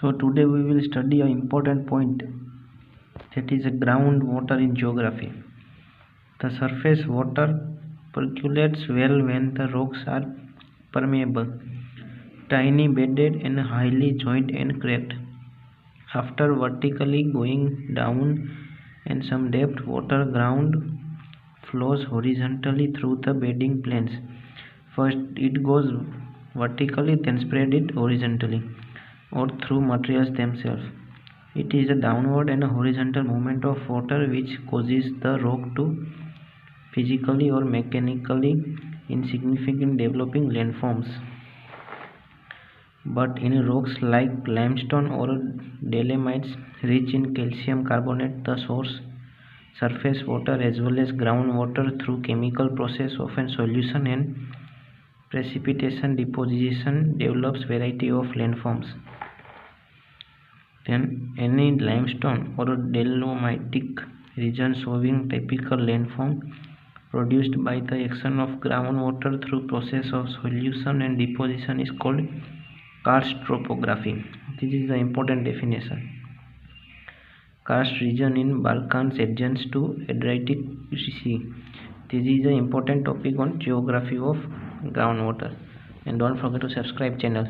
So today we will study an important point, that is groundwater in geography. The surface water percolates well when the rocks are permeable, tiny bedded and highly joined and cracked. After vertically going down and some depth, water ground flows horizontally through the bedding planes. First it goes vertically, then spread it horizontally or through materials themselves. It is a downward and a horizontal movement of water which causes the rock to physically or mechanically insignificant developing landforms. But in rocks like limestone or dolomites rich in calcium carbonate, the surface water as well as groundwater through chemical process, often solution and precipitation deposition, develops variety of landforms. Then any limestone or dolomitic region showing typical landform produced by the action of groundwater through process of solution and deposition is called karst topography. This is the important definition. Karst region in Balkans adjacent to Adriatic Sea. This is the important topic on geography of groundwater. And don't forget to subscribe channel.